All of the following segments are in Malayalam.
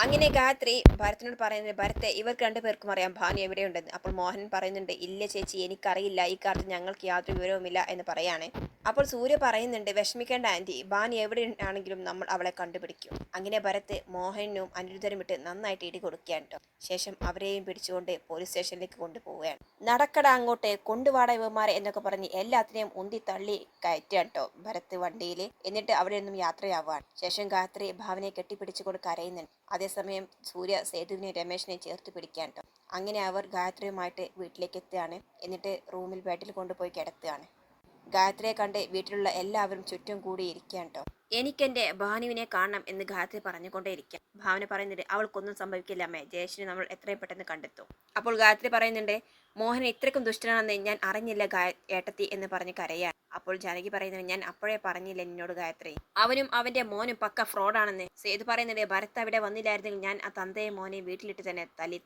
അങ്ങനെ ഗായത്രി ഭരതനോട് പറയുന്നത്, ഭരത്തെ ഇവർക്ക് രണ്ടുപേർക്കും അറിയാം ഭാനു എവിടെയുണ്ടെന്ന്. അപ്പോൾ മോഹൻ പറയുന്നുണ്ട്, ഇല്ല ചേച്ചി, എനിക്കറിയില്ല, ഈ കാര്യത്തിൽ ഞങ്ങൾക്ക് യാതൊരു വിവരവുമില്ല എന്ന് പറയാണ്. അപ്പോൾ സൂര്യ പറയുന്നുണ്ട്, വിഷമിക്കേണ്ട ആന്റി, ഭാനു എവിടെ ആണെങ്കിലും നമ്മൾ അവളെ കണ്ടുപിടിക്കും. അങ്ങനെ ഭരത് മോഹനും അനിരുദ്ധരും വിട്ട് നന്നായിട്ട് ഇടി കൊടുക്കുകയാണ് കേട്ടോ. ശേഷം അവരെയും പിടിച്ചുകൊണ്ട് പോലീസ് സ്റ്റേഷനിലേക്ക് കൊണ്ടുപോവുകയാണ്. നടക്കട അങ്ങോട്ട്, കൊണ്ടുവാട ഇവന്മാരെ എന്നൊക്കെ പറഞ്ഞ് എല്ലാത്തിനെയും ഉന്തി തള്ളി കയറ്റുകയാണ് കേട്ടോ ഭരത് വണ്ടിയിൽ. എന്നിട്ട് അവിടെ നിന്നും യാത്രയാവുകയാണ്. ശേഷം ഗായത്രി ഭാവനയെ കെട്ടിപ്പിടിച്ചുകൊണ്ട് കരയുന്നുണ്ട്. അതേസമയം സൂര്യ സേതുവിനെയും രമേശിനെയും ചേർത്ത് പിടിക്കാൻ കേട്ടോ. അങ്ങനെ അവർ ഗായത്രിയുമായിട്ട് വീട്ടിലേക്ക് എത്തുകയാണ്. എന്നിട്ട് റൂമിൽ ബെഡിൽ കൊണ്ടുപോയി കിടത്തുകയാണ്. ഗായത്രിയെ കണ്ട് വീട്ടിലുള്ള എല്ലാവരും ചുറ്റും കൂടി ഇരിക്കുകയാണ് കേട്ടോ. എനിക്കെന്റെ ഭാനുവിനെ കാണണം എന്ന് ഗായത്രി പറഞ്ഞുകൊണ്ടേയിരിക്കാം. ഭാവന പറയുന്നുണ്ട്, അവൾക്കൊന്നും സംഭവിക്കില്ല അമ്മേ, ജയേഷിനെ നമ്മൾ എത്രയും പെട്ടെന്ന് കണ്ടെത്തും. അപ്പോൾ ഗായത്രി പറയുന്നുണ്ട്, മോഹൻ ഇത്രയ്ക്കും ദുഷ്ടനാണെന്ന് ഞാൻ അറിഞ്ഞില്ല ഏട്ടത്തി എന്ന് പറഞ്ഞ് കരയാണ്. അപ്പോൾ ജാനകി പറയുന്നത്, ഞാൻ അപ്പോഴേ പറഞ്ഞില്ല നിന്നോട് ഗായത്രി, അവനും അവന്റെ മോനും പക്ക ഫ്രോഡാണെന്ന്. സേതു പറയുന്നുണ്ട്, ഭരത് അവിടെ വന്നില്ലായിരുന്നെങ്കിൽ ഞാൻ ആ തന്തയെ മോനെ വീട്ടിലിട്ട് തന്നെ തല്ലി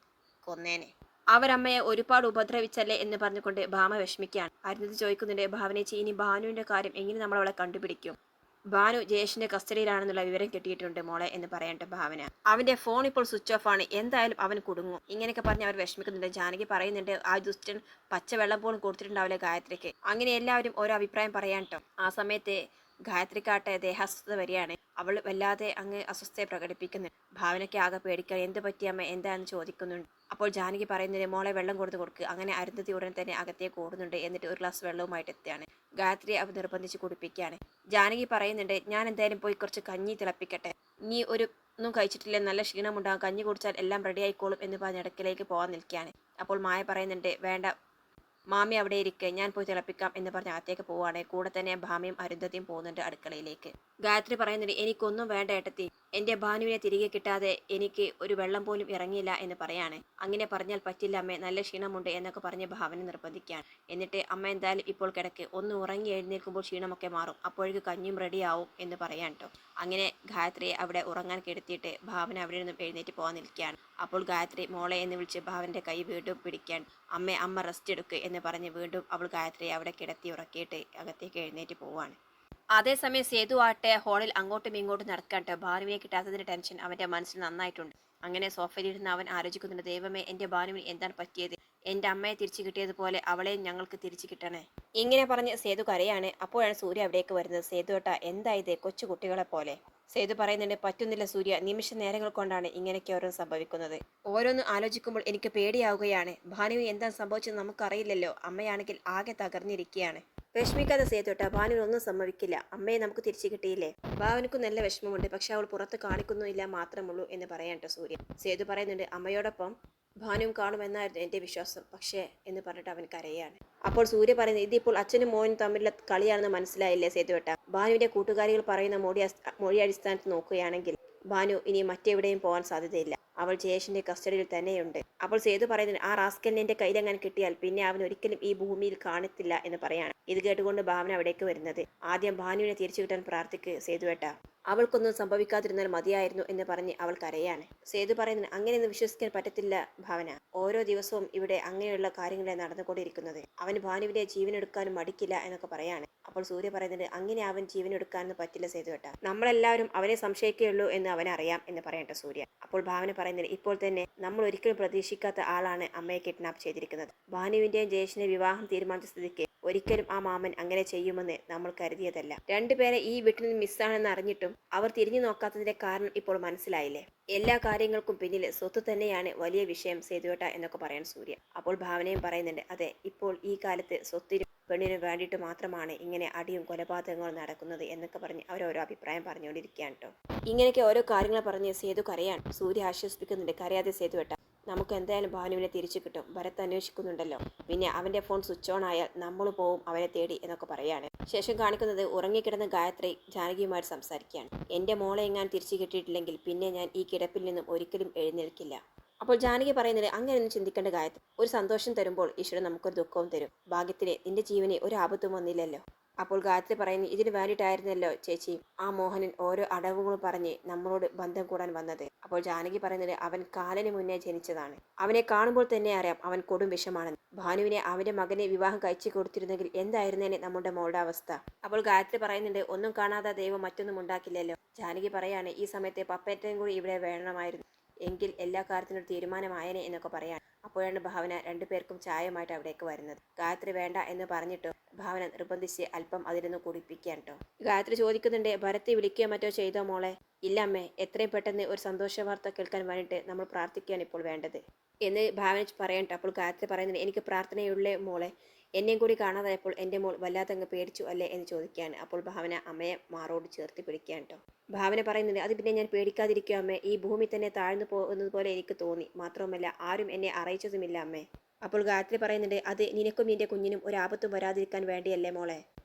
കൊന്നേനെ. അവരമ്മയെ ഒരുപാട് ഉപദ്രവിച്ചല്ലേ എന്ന് പറഞ്ഞുകൊണ്ട് ഭാമ വിഷമിക്കുകയാണ്. അരുന്ധതി ചോദിക്കുന്നുണ്ട്, ഭാവനേച്ചി, ഇനി ഭാനുവിന്റെ കാര്യം എങ്ങനെ നമ്മൾ അവളെ കണ്ടുപിടിക്കും? ഭാനു ജയേഷിന്റെ കസ്റ്റഡിയിലാണെന്നുള്ള വിവരം കിട്ടിയിട്ടുണ്ട് മോളെ എന്ന് പറയട്ടെ ഭാവന. അവന്റെ ഫോൺ ഇപ്പോൾ സ്വിച്ച് ഓഫ് ആണ്, എന്തായാലും അവൻ കുടുങ്ങും. ഇങ്ങനെയൊക്കെ പറഞ്ഞ് അവർ വിഷമിക്കുന്നുണ്ട്. ജാനകി പറയുന്നുണ്ട്, ആ ദുഷ്ടൻ പച്ചവെള്ളം പോലും കൊടുത്തിട്ടുണ്ടാവില്ല ഗായത്രിക്ക്. അങ്ങനെ എല്ലാവരും ഓരോ അഭിപ്രായം പറയാൻ കേട്ടോ. ആ സമയത്ത് ഗായത്രിക്കാട്ടെ ദേഹാസ്വസ്ഥത വരികയാണ്. അവൾ വല്ലാതെ അങ്ങ് അസ്വസ്ഥയെ പ്രകടിപ്പിക്കുന്നു. ഭാവനയ്ക്ക് ആകെ പേടിക്കാൻ, എന്ത് പറ്റിയമ്മ എന്താന്ന് ചോദിക്കുന്നുണ്ട്. അപ്പോൾ ജാനകി പറയുന്നത്, മോളെ വെള്ളം കൊടുക്കുക. അങ്ങനെ അരുന്ധതി ഉടൻ തന്നെ അകത്തേക്ക് ഓടുന്നുണ്ട്. എന്നിട്ട് ഒരു ഗ്ലാസ് വെള്ളവുമായിട്ട് എത്തുകയാണ്. ഗായത്രി അവർ നിർബന്ധിച്ച് കുടിപ്പിക്കുകയാണ്. ജാനകി പറയുന്നുണ്ട്, ഞാൻ എന്തായാലും പോയി കുറച്ച് കഞ്ഞി തിളപ്പിക്കട്ടെ, നീ ഒന്നും കഴിച്ചിട്ടില്ല, നല്ല ക്ഷീണമുണ്ടാകും, കഞ്ഞി കുടിച്ചാൽ എല്ലാം റെഡി ആയിക്കോളും എന്ന് പറഞ്ഞ് ഇടയ്ക്കിലേക്ക് പോകാൻ നിൽക്കുകയാണ്. അപ്പോൾ മായ പറയുന്നുണ്ട്, വേണ്ട മാമി അവിടെ ഇരിക്കെ, ഞാൻ പോയി തിളപ്പിക്കാം എന്ന് പറഞ്ഞ് അകത്തേക്ക് പോവുകയാണ്. കൂടെ തന്നെ ഭാമയും അരുന്ധതിയും പോകുന്നുണ്ട് അടുക്കളയിലേക്ക്. ഗായത്രി പറയുന്നുണ്ട്, എനിക്കൊന്നും വേണ്ട ഏട്ടത്തി, എന്റെ ഭാനുവിനെ തിരികെ കിട്ടാതെ എനിക്ക് ഒരു വെള്ളം പോലും ഇറങ്ങിയില്ല എന്ന് പറയാണ്. അങ്ങനെ പറഞ്ഞാൽ പറ്റില്ല അമ്മേ, നല്ല ക്ഷീണമുണ്ട് എന്നൊക്കെ പറഞ്ഞ് ഭാവന നിർബന്ധിക്കുകയാണ്. എന്നിട്ട് അമ്മ എന്തായാലും ഇപ്പോൾ കിടക്ക്, ഒന്ന് ഉറങ്ങി എഴുന്നേൽക്കുമ്പോൾ ക്ഷീണമൊക്കെ മാറും, അപ്പോഴേക്ക് കഞ്ഞിയും റെഡിയാവും എന്ന് പറയാൻ കേട്ടോ. അങ്ങനെ ഗായത്രിയെ അവിടെ ഉറങ്ങാൻ കിടത്തിയിട്ട് ഭാവന അവിടെ നിന്നും എഴുന്നേറ്റ് പോകാൻ നിൽക്കുകയാണ്. അപ്പോൾ ഗായത്രി മോളെ എന്ന് വിളിച്ച് ഭാവന്റെ കൈ വീണ്ടും പിടിക്കാൻ, അമ്മ റെസ്റ്റ് എടുക്കുക എന്ന് പറഞ്ഞ് വീണ്ടും അവൾ ഗായത്രിയെ അവിടെ കിടത്തി ഉറക്കിയിട്ട് അകത്തേക്ക് എഴുന്നേറ്റ് പോവാണ്. അതേസമയം സേതു ആട്ടെ ഹോളിൽ അങ്ങോട്ടും ഇങ്ങോട്ടും നടക്കട്ടെ. ഭാനുവിനെ കിട്ടാത്തതിന്റെ ടെൻഷൻ അവന്റെ മനസ്സിൽ നന്നായിട്ടുണ്ട്. അങ്ങനെ സോഫയിലിരുന്ന് അവൻ ആലോചിക്കുന്നുണ്ട്, ദൈവമേ, എന്റെ ഭാനുവിന് എന്താണ് പറ്റിയത്? എന്റെ അമ്മയെ തിരിച്ചു കിട്ടിയതുപോലെ അവളെയും ഞങ്ങൾക്ക് തിരിച്ചു കിട്ടണേ. ഇങ്ങനെ പറഞ്ഞ് സേതു കരയാണ്. അപ്പോഴാണ് സൂര്യ അവിടേക്ക് വരുന്നത്. സേതു ഏട്ടാ, എന്തായത്, കൊച്ചു കുട്ടികളെ പോലെ? സേതു പറയുന്നുണ്ട്, പറ്റുന്നില്ല സൂര്യ, നിമിഷ നേരങ്ങൾ കൊണ്ടാണ് ഇങ്ങനെയൊക്കെ ഓരോന്ന് സംഭവിക്കുന്നത്. ഓരോന്ന് ആലോചിക്കുമ്പോൾ എനിക്ക് പേടിയാവുകയാണ്. ഭാനുവിന് എന്താ സംഭവിച്ചത് നമുക്കറിയില്ലല്ലോ. അമ്മയാണെങ്കിൽ ആകെ തകർന്നിരിക്കുകയാണ്. വിഷമിക്കാതെ സേതുട്ട, ഭാനുവിന് ഒന്നും സംഭവിക്കില്ല. അമ്മയെ നമുക്ക് തിരിച്ചു കിട്ടിയില്ലേ. ഭാവനക്കും നല്ല വിഷമമുണ്ട്, പക്ഷെ അവൾ പുറത്ത് കാണിക്കുന്നില്ല മാത്രമുള്ളൂ എന്ന് പറയാൻ സൂര്യ. സേതു പറയുന്നുണ്ട്, അമ്മയോടൊപ്പം ഭാനുവും കാണുമെന്നായിരുന്നു എൻ്റെ വിശ്വാസം, പക്ഷേ എന്ന് പറഞ്ഞിട്ട് അവൻ കരയാണ്. അപ്പോൾ സൂര്യ പറയുന്നത്, ഇതിപ്പോൾ അച്ഛനും മോനും തമ്മിലുള്ള കളിയാണെന്ന് മനസ്സിലായില്ലേ സേതുവേട്ട? ഭാനുവിന്റെ കൂട്ടുകാരികൾ പറയുന്ന മൊഴി അടിസ്ഥാനത്തിൽ നോക്കുകയാണെങ്കിൽ ഭാനു ഇനി മറ്റെവിടെയും പോകാൻ സാധ്യതയില്ല. അവൾ ജയേഷിന്റെ കസ്റ്റഡിയിൽ തന്നെയുണ്ട്. അപ്പോൾ സേതു പറയുന്നത്, ആ റാസ്കലിനെ കയ്യിലെങ്ങാൻ കിട്ടിയാൽ പിന്നെ അവൻ ഒരിക്കലും ഈ ഭൂമിയിൽ കാണത്തില്ല എന്ന് പറയാണ്. ഇത് കേട്ടുകൊണ്ട് ഭാവന അവിടേക്ക് വരുന്നത്. ആദ്യം ഭാനുവിനെ തിരിച്ചു കിട്ടാൻ പ്രാർത്ഥിക്ക് സേതുവേട്ട, അവൾക്കൊന്നും സംഭവിക്കാതിരുന്നാൽ മതിയായിരുന്നു എന്ന് പറഞ്ഞ് അവൾ കരയാണ്. സേതു പറയുന്നത്, അങ്ങനെയൊന്നും വിശ്വസിക്കാൻ പറ്റത്തില്ല ഭാവന. ഓരോ ദിവസവും ഇവിടെ അങ്ങനെയുള്ള കാര്യങ്ങളെ നടന്നുകൊണ്ടിരിക്കുന്നത്. അവൻ ഭാനുവിന്റെ ജീവനെടുക്കാനും മടിക്കില്ല എന്നൊക്കെ പറയാണ്. അപ്പോൾ സൂര്യ പറയുന്നത്, അങ്ങനെ അവൻ ജീവനെടുക്കാനൊന്നും പറ്റില്ല സേതുവേട്ട, നമ്മളെല്ലാവരും അവനെ സംശയിക്കുകയുള്ളൂ എന്ന് അവനറിയാം എന്ന് പറയട്ടെ സൂര്യ. അപ്പോൾ ഭാവന പറയുന്നത്, ഇപ്പോൾ തന്നെ നമ്മൾ ഒരിക്കലും പ്രതീക്ഷിക്കാത്ത ആളാണ് അമ്മയെ കിഡ്നാപ്പ് ചെയ്തിരിക്കുന്നത്. ഭാനുവിന്റെയും ജയേഷിന്റെ വിവാഹം തീരുമാനിച്ച സ്ഥിതിക്ക് ഒരിക്കലും ആ മാമൻ അങ്ങനെ ചെയ്യുമെന്ന് നമ്മൾ കരുതിയതല്ല. രണ്ടുപേരെ ഈ വീട്ടിൽ നിന്ന് മിസ്സാണെന്ന് അറിഞ്ഞിട്ടും അവർ തിരിഞ്ഞു നോക്കാത്തതിന്റെ കാരണം ഇപ്പോൾ മനസ്സിലായില്ലേ? എല്ലാ കാര്യങ്ങൾക്കും പിന്നിൽ സ്വത്ത് തന്നെയാണ് വലിയ വിഷയം സേതുവേട്ട എന്നൊക്കെ പറയാൻ സൂര്യ. അപ്പോൾ ഭാവനയും പറയുന്നുണ്ട്, അതെ, ഇപ്പോൾ ഈ കാലത്ത് സ്വത്തിനും പെണ്ണിനും വേണ്ടിയിട്ട് മാത്രമാണ് ഇങ്ങനെ അടിയും കൊലപാതകങ്ങളും നടക്കുന്നത് എന്നൊക്കെ പറഞ്ഞ് അവരോരോ അഭിപ്രായം പറഞ്ഞുകൊണ്ടിരിക്കുകയാണ് കേട്ടോ. ഇങ്ങനെയൊക്കെ ഓരോ കാര്യങ്ങൾ പറഞ്ഞ് സേതു കരയാണ്. സൂര്യ ആശ്വസിപ്പിക്കുന്നുണ്ട്, കരയാതെ സേതുവേട്ട, നമുക്ക് എന്തായാലും ഭാനുവിനെ തിരിച്ചു കിട്ടും. ഭരത് അന്വേഷിക്കുന്നുണ്ടല്ലോ, പിന്നെ അവന്റെ ഫോൺ സ്വിച്ച് ഓൺ ആയാൽ നമ്മൾ പോവും അവനെ തേടി എന്നൊക്കെ പറയാണ്. ശേഷം കാണിക്കുന്നത് ഉറങ്ങിക്കിടന്ന ഗായത്രി ജാനകിയുമായിട്ട് സംസാരിക്കുകയാണ്. എന്റെ മോളെ എങ്ങാൻ തിരിച്ചു കിട്ടിയിട്ടില്ലെങ്കിൽ പിന്നെ ഞാൻ ഈ കിടപ്പിൽ നിന്നും ഒരിക്കലും എഴുന്നേൽക്കില്ല. അപ്പോൾ ജാനകി പറയുന്നത്, അങ്ങനെയൊന്നും ചിന്തിക്കേണ്ട ഗായത്രി, ഒരു സന്തോഷം തരുമ്പോൾ ഈശ്വരൻ നമുക്കൊരു ദുഃഖവും തരും. ഭാഗ്യത്തിന് നിന്റെ ജീവന് ഒരു ആപത്തും വന്നില്ലല്ലോ. അപ്പോൾ ഗായത്രി പറയുന്നു, ഇതിന് വേണ്ടിയിട്ടായിരുന്നല്ലോ ചേച്ചി ആ മോഹനൻ ഓരോ അടവുകളും പറഞ്ഞ് നമ്മളോട് ബന്ധം കൂടാൻ വന്നത്. അപ്പോൾ ജാനകി പറയുന്നത്, അവൻ കാലന് മുന്നേ ജനിച്ചതാണ്. അവനെ കാണുമ്പോൾ തന്നെ അറിയാം അവൻ കൊടും വിഷമാണെന്ന്. ഭാനുവിനെ അവന്റെ മകനെ വിവാഹം കഴിച്ചു കൊടുത്തിരുന്നെങ്കിൽ എന്തായിരുന്നേനെ നമ്മുടെ മോളുടെ അവസ്ഥ. അപ്പോൾ ഗായത്രി പറയുന്നുണ്ട്, ഒന്നും കാണാതെ ദൈവം മറ്റൊന്നും ഉണ്ടാക്കില്ലല്ലോ. ജാനകി പറയാണ്, ഈ സമയത്ത് പപ്പേറ്റയും കൂടി ഇവിടെ വേണമായിരുന്നു. എങ്കിൽ എല്ലാ കാര്യത്തിനും ഒരു തീരുമാനമായേനെ എന്നൊക്കെ പറയാണ്. അപ്പോഴാണ് ഭാവന രണ്ടുപേർക്കും ചായയുമായിട്ട് അവിടേക്ക് വരുന്നത്. ഗായത്രി വേണ്ട എന്ന് പറഞ്ഞിട്ടോ ഭാവന നിർബന്ധിച്ച് അല്പം അതിരുന്ന് കുടിപ്പിക്കാൻ കേട്ടോ. ഗായത്രി ചോദിക്കുന്നുണ്ട്, ഭരത്തെ വിളിക്കുകയോ മറ്റോ ചെയ്തോ മോളെ? ഇല്ല അമ്മേ, എത്രയും പെട്ടെന്ന് ഒരു സന്തോഷ വാർത്ത കേൾക്കാൻ വേണ്ടിയിട്ട് നമ്മൾ പ്രാർത്ഥിക്കുകയാണ് ഇപ്പോൾ വേണ്ടത് എന്ന് ഭാവന പറയട്ടെ. അപ്പോൾ ഗായത്രി പറയുന്നുണ്ട്, എനിക്ക് പ്രാർത്ഥനയുള്ളേ മോളെ. എന്നെയും കൂടി കാണാതായപ്പോൾ എൻ്റെ മോൾ വല്ലാതങ്ങ് പേടിച്ചു അല്ലേ എന്ന് ചോദിക്കുകയാണ്. അപ്പോൾ ഭാവന അമ്മയെ മാറോട് ചേർത്ത് പിടിക്കുകയാണ് കേട്ടോ. ഭാവന പറയുന്നുണ്ട്, അത് പിന്നെ ഞാൻ പേടിക്കാതിരിക്കുക അമ്മേ. ഈ ഭൂമി തന്നെ താഴ്ന്നു പോകുന്നത് പോലെ എനിക്ക് തോന്നി. മാത്രവുമല്ല ആരും എന്നെ അറിയിച്ചതുമില്ല അമ്മേ. അപ്പോൾ ഗായത്രി പറയുന്നുണ്ട്, അത് നിനക്കും നിന്റെ കുഞ്ഞിനും ഒരാപത്തും വരാതിരിക്കാൻ വേണ്ടിയല്ലേ മോളെ.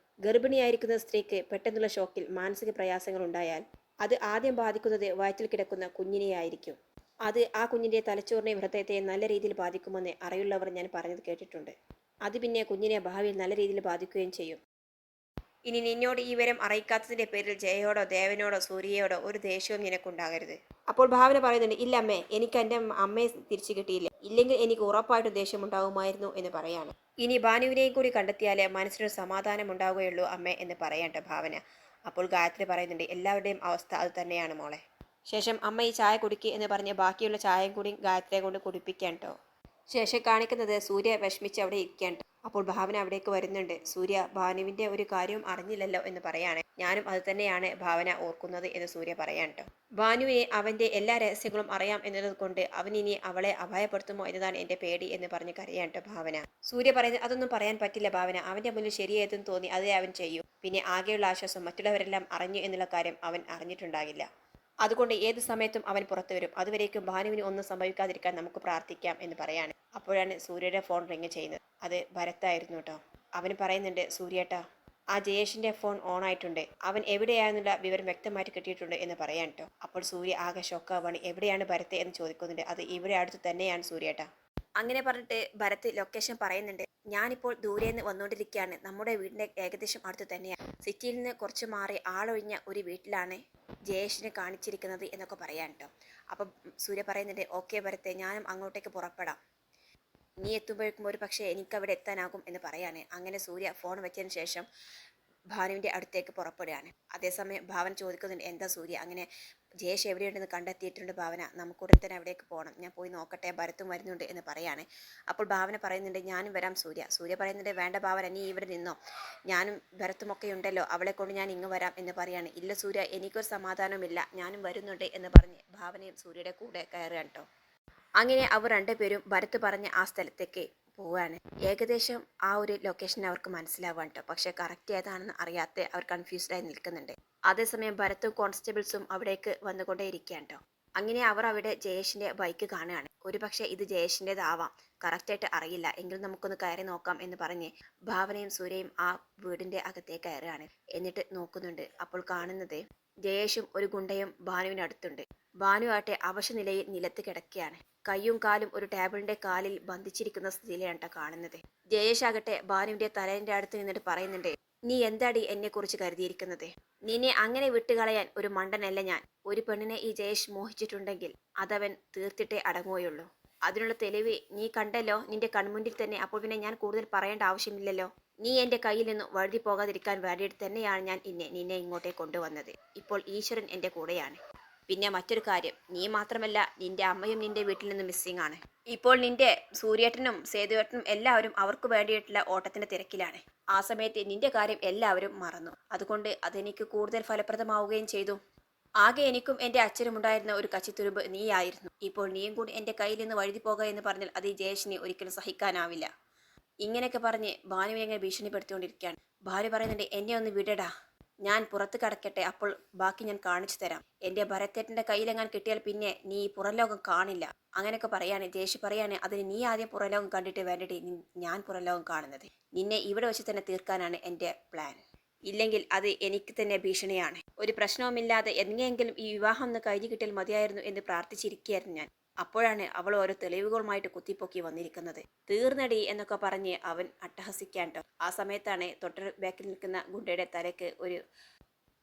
ഗർഭിണിയായിരിക്കുന്ന സ്ത്രീക്ക് പെട്ടെന്നുള്ള ഷോക്കിൽ മാനസിക പ്രയാസങ്ങൾ ഉണ്ടായാൽ അത് ആദ്യം ബാധിക്കുന്നത് വയറ്റിൽ കിടക്കുന്ന കുഞ്ഞിനെയായിരിക്കും. അത് ആ കുഞ്ഞിൻ്റെ തലച്ചോറിനെയും ഹൃദയത്തെയും നല്ല രീതിയിൽ ബാധിക്കുമെന്ന് അറിയുള്ളവർ ഞാൻ പറഞ്ഞത് കേട്ടിട്ടുണ്ട്. അത് പിന്നെ കുഞ്ഞിനെ ഭാവിയിൽ നല്ല രീതിയിൽ ബാധിക്കുകയും ചെയ്യും. ഇനി നിന്നോട് ഈ വിവരം അറിയിക്കാത്തതിൻ്റെ പേരിൽ ജയയോടോ ദേവനോടോ സൂര്യയോടോ ഒരു ദേഷ്യവും നിനക്കുണ്ടാകരുത്. അപ്പോൾ ഭാവന പറയുന്നുണ്ട്, ഇല്ല അമ്മേ, എനിക്ക് എൻ്റെ അമ്മയെ തിരിച്ചു കിട്ടിയില്ല. ഇല്ലെങ്കിൽ എനിക്ക് ഉറപ്പായിട്ടും ദേഷ്യമുണ്ടാകുമായിരുന്നു എന്ന് പറയാണ്. ഇനി ഭാനുവിനെയും കൂടി കണ്ടെത്തിയാലേ മനസ്സിനൊരു സമാധാനം ഉണ്ടാവുകയുള്ളൂ അമ്മേ എന്ന് പറയട്ടെ ഭാവന. അപ്പോൾ ഗായത്രി പറയുന്നുണ്ട്, എല്ലാവരുടെയും അവസ്ഥ അത് തന്നെയാണ് മോളെ. ശേഷം അമ്മ ഈ ചായ കുടിക്കുക എന്ന് പറഞ്ഞ് ബാക്കിയുള്ള ചായയും കൂടി ഗായത്രിയെ കൊണ്ട് കുടിപ്പിക്കാൻ കേട്ടോ. ശേഷം കാണിക്കുന്നത് സൂര്യ വിഷമിച്ച് അവിടെ ഇരിക്കാൻ. അപ്പോൾ ഭാവന അവിടേക്ക് വരുന്നുണ്ട്. സൂര്യ ഭാനുവിൻ്റെ ഒരു കാര്യവും അറിഞ്ഞില്ലല്ലോ എന്ന് പറയാണ്. ഞാനും അത് തന്നെയാണ് ഭാവന ഓർക്കുന്നത് എന്ന് സൂര്യ പറയാൻ കേട്ടോ. ഭാനുവിനെ അവൻ്റെ എല്ലാ രഹസ്യങ്ങളും അറിയാം എന്നത് കൊണ്ട് അവനിനി അവളെ അപായപ്പെടുത്തുമോ എന്നതാണ് എൻ്റെ പേടി എന്ന് പറഞ്ഞ് കരയാൻ കേട്ടോ ഭാവന. സൂര്യ പറയുന്നത്, അതൊന്നും പറയാൻ പറ്റില്ല ഭാവന. അവൻ്റെ മുന്നിൽ ശരിയേതെന്ന് തോന്നി അതേ അവൻ ചെയ്യും. പിന്നെ ആകെയുള്ള ആശ്വാസം മറ്റുള്ളവരെല്ലാം അറിഞ്ഞു എന്നുള്ള കാര്യം അവൻ അറിഞ്ഞിട്ടുണ്ടാകില്ല. അതുകൊണ്ട് ഏത് സമയത്തും അവൻ പുറത്തു വരും. അതുവരേക്കും ഭാനുവിന് ഒന്നും സംഭവിക്കാതിരിക്കാൻ നമുക്ക് പ്രാർത്ഥിക്കാം എന്ന് പറയാണ്. അപ്പോഴാണ് സൂര്യയുടെ ഫോൺ റിങ് ചെയ്യുന്നത്. അത് ഭരത്തായിരുന്നു കേട്ടോ. അവന് പറയുന്നുണ്ട്, സൂര്യേട്ടാ, ആ ജയേഷിൻ്റെ ഫോൺ ഓൺ ആയിട്ടുണ്ട്. അവൻ എവിടെയാണെന്നുള്ള വിവരം വ്യക്തമായിട്ട് കിട്ടിയിട്ടുണ്ട് എന്ന് പറയാൻ കേട്ടോ. അപ്പോൾ സൂര്യ ആകെ ഷോക്കാവാണ്. എവിടെയാണ് ഭരത്തെ എന്ന് ചോദിക്കുന്നുണ്ട്. അത് ഇവിടെ അടുത്ത് തന്നെയാണ് സൂര്യേട്ടാ. അങ്ങനെ പറഞ്ഞിട്ട് ഭരത് ലൊക്കേഷൻ പറയുന്നുണ്ട്. ഞാനിപ്പോൾ ദൂരെ നിന്ന് വന്നുകൊണ്ടിരിക്കുകയാണ്. നമ്മുടെ വീടിൻ്റെ ഏകദേശം അടുത്ത് തന്നെയാണ്. സിറ്റിയിൽ നിന്ന് കുറച്ച് മാറി ആളൊഴിഞ്ഞ ഒരു വീട്ടിലാണ് ജയേഷിനെ കാണിച്ചിരിക്കുന്നത് എന്നൊക്കെ പറയാൻ കേട്ടോ. അപ്പം സൂര്യ പറയുന്നുണ്ട്, ഓക്കെ ഭരത്തെ, ഞാനും അങ്ങോട്ടേക്ക് പുറപ്പെടാം. നീ എത്തുമ്പോഴേക്കും ഒരു പക്ഷേ എനിക്കവിടെ എത്താനാകും എന്ന് പറയാണ്. അങ്ങനെ സൂര്യ ഫോൺ വെച്ചതിന് ശേഷം ഭാനുവിൻ്റെ അടുത്തേക്ക് പുറപ്പെടുകയാണ്. അതേസമയം ഭാവന ചോദിക്കുന്നുണ്ട്, എന്താ സൂര്യ അങ്ങനെ ജയേഷ് എവിടെയുണ്ടെന്ന് കണ്ടെത്തിയിട്ടുണ്ട് ഭാവന, നമുക്കുടൻ തന്നെ അവിടേക്ക് പോകണം. ഞാൻ പോയി നോക്കട്ടെ, ഭരത്തും വരുന്നുണ്ട് എന്ന് പറയാണ്. അപ്പോൾ ഭാവന പറയുന്നുണ്ട്, ഞാനും വരാം സൂര്യ. സൂര്യ പറയുന്നുണ്ട്, വേണ്ട ഭാവന, നീ ഇവിടെ നിന്നോ, ഞാനും ഭരത്തുമൊക്കെ ഉണ്ടല്ലോ, അവളെ കൊണ്ട് ഞാൻ ഇങ്ങ് വരാം എന്ന് പറയാണ്. ഇല്ല സൂര്യ, എനിക്കൊരു സമാധാനവുമില്ല, ഞാനും വരുന്നുണ്ട് എന്ന് പറഞ്ഞ് ഭാവനയും സൂര്യയുടെ കൂടെ കയറുകയാണ് കേട്ടോ. അങ്ങനെ അവർ രണ്ടുപേരും ഭരത്ത് പറഞ്ഞ ആ സ്ഥലത്തേക്ക് പോവുകയാണ്. ഏകദേശം ആ ഒരു ലൊക്കേഷൻ അവർക്ക് മനസ്സിലാവാൻ കേട്ടോ. പക്ഷെ കറക്റ്റ് ഏതാണെന്ന് അറിയാത്ത അവർ കൺഫ്യൂസ്ഡായി നിൽക്കുന്നുണ്ട്. അതേസമയം ഭരത്തും കോൺസ്റ്റബിൾസും അവിടേക്ക് വന്നുകൊണ്ടേ ഇരിക്കുകയാണ് കേട്ടോ. അങ്ങനെ അവർ അവിടെ ജയേഷിന്റെ ബൈക്ക് കാണുകയാണ്. ഒരു പക്ഷേ ഇത് ജയേഷിൻ്റെതാവാം, കറക്റ്റായിട്ട് അറിയില്ല, എങ്കിലും നമുക്കൊന്ന് കയറി നോക്കാം എന്ന് പറഞ്ഞ് ഭാവനയും സൂര്യയും ആ വീടിന്റെ അകത്തേക്ക് കയറുകയാണ്. എന്നിട്ട് നോക്കുന്നുണ്ട്. അപ്പോൾ കാണുന്നത് ജയേഷും ഒരു ഗുണ്ടയും ഭാനുവിനടുത്തുണ്ട്. ഭാനു ആട്ടെ അവശനിലയിൽ നിലത്ത് കിടക്കുകയാണ്. കയ്യും കാലും ഒരു ടേബിളിന്റെ കാലിൽ ബന്ധിച്ചിരിക്കുന്ന സ്ഥിതിയിലാണ് കാണുന്നത്. ജയേഷ് ആകട്ടെ ഭാനുവിന്റെ തലേന്റെ അടുത്ത് നിന്നിട്ട് പറയുന്നുണ്ട്, നീ എന്താടി എന്നെ കുറിച്ച് കരുതിയിരിക്കുന്നത്? നിന്നെ അങ്ങനെ വിട്ടുകളയാൻ ഒരു മണ്ടനല്ല ഞാൻ. ഒരു പെണ്ണിനെ ഈ ജയേഷ് മോഹിച്ചിട്ടുണ്ടെങ്കിൽ അതവൻ തീർത്തിട്ടേ അടങ്ങുകയുള്ളൂ. അതിനുള്ള തെളിവ് നീ കണ്ടല്ലോ നിന്റെ കൺമുന്നിൽ തന്നെ. അപ്പോൾ പിന്നെ ഞാൻ കൂടുതൽ പറയേണ്ട ആവശ്യമില്ലല്ലോ. നീ എൻ്റെ കയ്യിൽ നിന്നും വഴുതി പോകാതിരിക്കാൻ വേണ്ടിയിട്ട് തന്നെയാണ് ഞാൻ നിന്നെ ഇങ്ങോട്ടേ കൊണ്ടുവന്നത്. ഇപ്പോൾ ഈശ്വരൻ എൻ്റെ കൂടെയാണ്. പിന്നെ മറ്റൊരു കാര്യം, നീ മാത്രമല്ല, നിന്റെ അമ്മയും നിന്റെ വീട്ടിൽ നിന്ന് മിസ്സിംഗ് ആണ്. ഇപ്പോൾ നിന്റെ സൂര്യേട്ടനും സേതുവേട്ടനും എല്ലാവരും അവർക്ക് വേണ്ടിയിട്ടുള്ള ഓട്ടത്തിന്റെ തിരക്കിലാണ്. ആ സമയത്ത് നിന്റെ കാര്യം എല്ലാവരും മറന്നു. അതുകൊണ്ട് അതെനിക്ക് കൂടുതൽ ഫലപ്രദമാവുകയും ചെയ്തു. ആകെ എനിക്കും എൻ്റെ അച്ഛനും ഉണ്ടായിരുന്ന ഒരു കച്ചിത്തുരുമ്പ് നീയായിരുന്നു. ഇപ്പോൾ നീയും കൂടി എൻ്റെ കയ്യിൽ നിന്ന് വഴുതി പോകുക എന്ന് പറഞ്ഞാൽ അത് ഈ ജയേഷിനെ ഒരിക്കലും സഹിക്കാനാവില്ല. ഇങ്ങനെയൊക്കെ പറഞ്ഞ് ഭാനുവിനെ ഇങ്ങനെ ഭീഷണിപ്പെടുത്തിക്കൊണ്ടിരിക്കുകയാണ്. ഭാര്യ പറയുന്നുണ്ട്, എന്നെ ഒന്ന് വിടടാ, ഞാൻ പുറത്ത് കടക്കട്ടെ, അപ്പോൾ ബാക്കി ഞാൻ കാണിച്ചു തരാം. എൻ്റെ ഭരത്തേട്ടൻ്റെ കയ്യിലെങ്ങാൻ കിട്ടിയാൽ പിന്നെ നീ പുറം ലോകം കാണില്ല. അങ്ങനെയൊക്കെ പറയാണ്. ജയേഷ് പറയാണ്, അതിന് നീ ആദ്യം പുറം ലോകം കണ്ടിട്ട് വേണ്ടിയിട്ട് ഞാൻ പുറം ലോകം കാണുന്നത്. നിന്നെ ഇവിടെ വെച്ച് തന്നെ തീർക്കാനാണ് എൻ്റെ പ്ലാൻ. ഇല്ലെങ്കിൽ അത് എനിക്ക് തന്നെ ഭീഷണിയാണ്. ഒരു പ്രശ്നവുമില്ലാതെ എങ്ങനെയെങ്കിലും ഈ വിവാഹം ഒന്ന് കഴിഞ്ഞു കിട്ടിയാൽ മതിയായിരുന്നു എന്ന് പ്രാർത്ഥിച്ചിരിക്കുകയായിരുന്നു ഞാൻ. അപ്പോഴാണ് അവൾ ഓരോ തെളിവുകളുമായിട്ട് കുത്തിപ്പൊക്കി വന്നിരിക്കുന്നത്. തീർന്നടി എന്നൊക്കെ പറഞ്ഞ് അവൻ അട്ടഹസിക്കാൻ ട്ടോ. ആ സമയത്താണ് തൊട്ട് ബാക്കിൽ നിൽക്കുന്ന ഗുണ്ടയുടെ തലയ്ക്ക് ഒരു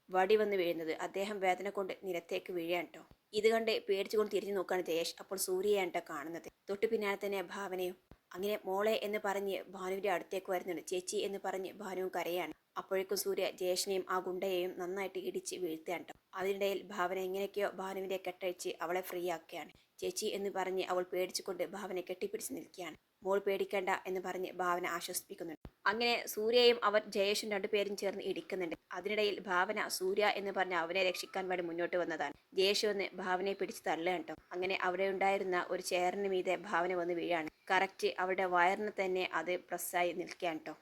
വടി വന്ന് വീഴുന്നത്. അദ്ദേഹം വേദന കൊണ്ട് നിലത്തേക്ക് വീഴാൻ ട്ടോ. ഇത് കണ്ട് പേടിച്ചുകൊണ്ട് തിരിഞ്ഞു നോക്കുകയാണ് ജയേഷ്. അപ്പോൾ സൂര്യയാണ് ട്ടോ കാണുന്നത്. തൊട്ടു പിന്നാലെ തന്നെ ഭാവനയും. അങ്ങനെ മോളെ എന്ന് പറഞ്ഞ് ഭാനുവിൻ്റെ അടുത്തേക്ക് വരുന്നുണ്ട്. ചേച്ചി എന്ന് പറഞ്ഞ് ഭാനുവും കരയാണ്. അപ്പോഴേക്കും സൂര്യ ജയേഷിനെയും ആ ഗുണ്ടയെയും നന്നായിട്ട് ഇടിച്ച് വീഴ്ത്തുകയാണ് ട്ടോ. അതിനിടയിൽ ഭാവന എങ്ങനെയൊക്കെയോ ഭാനുവിനെ കെട്ടഴിച്ച് അവളെ ഫ്രീ ആക്കുകയാണ്. ചേച്ചി എന്ന് പറഞ്ഞ് അവൾ പേടിച്ചുകൊണ്ട് ഭാവനെ കെട്ടിപ്പിടിച്ച് നിൽക്കുകയാണ്. മോൾ പേടിക്കണ്ട എന്ന് പറഞ്ഞ് ഭാവന ആശ്വസിപ്പിക്കുന്നുണ്ട്. അങ്ങനെ സൂര്യയും അവർ ജയേഷും രണ്ടുപേരും ചേർന്ന് ഇടിക്കുന്നുണ്ട്. അതിനിടയിൽ ഭാവന സൂര്യ എന്ന് പറഞ്ഞ് അവനെ രക്ഷിക്കാൻ വേണ്ടി മുന്നോട്ട് വന്നതാണ്. ജയേഷ് വന്ന് ഭാവനയെ പിടിച്ച് തള്ളുകയാണ് ട്ടോ. അങ്ങനെ അവിടെ ഉണ്ടായിരുന്ന ഒരു ചെയറിന് മീതെ ഭാവന വന്ന് വീഴാണ്. കറക്റ്റ് അവരുടെ വയറിന് തന്നെ അത് പ്രസ്സായി നിൽക്കുകയാണ് ട്ടോ.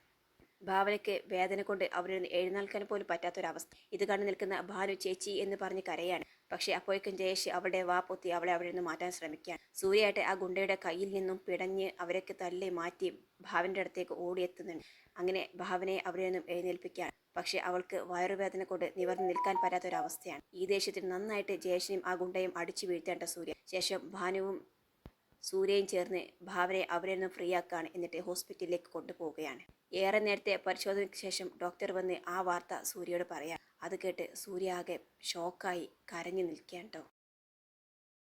ഭാവനയ്ക്ക് വേദന കൊണ്ട് അവിടെ നിന്ന് എഴുന്നേൽക്കാൻ പോലും പറ്റാത്തൊരവസ്ഥ. ഇത് കണ്ടു നിൽക്കുന്ന ഭാനു ചേച്ചി എന്ന് പറഞ്ഞ് കരയാണ്. പക്ഷെ അപ്പോഴേക്കും ജയേഷ് അവളുടെ വാ പൊത്തി അവളെ അവിടെ നിന്ന് മാറ്റാൻ ശ്രമിക്കുകയാണ്. സൂര്യയായിട്ട് ആ ഗുണ്ടയുടെ കയ്യിൽ നിന്നും പിടഞ്ഞ് അവരൊക്കെ തള്ളി മാറ്റി ഭാവന്റെ അടുത്തേക്ക് ഓടിയെത്തുന്നുണ്ട്. അങ്ങനെ ഭാവനയെ അവിടെ നിന്നും എഴുന്നേൽപ്പിക്കുകയാണ്. പക്ഷെ അവൾക്ക് വയറുവേദന കൊണ്ട് നിവർന്ന് നിൽക്കാൻ പറ്റാത്തൊരവസ്ഥയാണ്. ഈ ദേഷ്യത്തിൽ നന്നായിട്ട് ജയേഷിനെയും ആ ഗുണ്ടയും അടിച്ചു വീഴ്ത്തേണ്ട സൂര്യ. ശേഷം ഭാനുവും സൂര്യയും ചേർന്ന് ഭാവനയെ അവിടെ നിന്ന് ഫ്രീ ആക്കുകയാണ്. എന്നിട്ട് ഹോസ്പിറ്റലിലേക്ക് കൊണ്ടുപോവുകയാണ്. ഏറെ നേരത്തെ പരിശോധനയ്ക്ക് ശേഷം ഡോക്ടർ വന്ന് ആ വാർത്ത സൂര്യയോട് പറയാം. അത് കേട്ട് സൂര്യ ആകെ ഷോക്കായി കരഞ്ഞു നിൽക്കുകയാണ് ട്ടോ.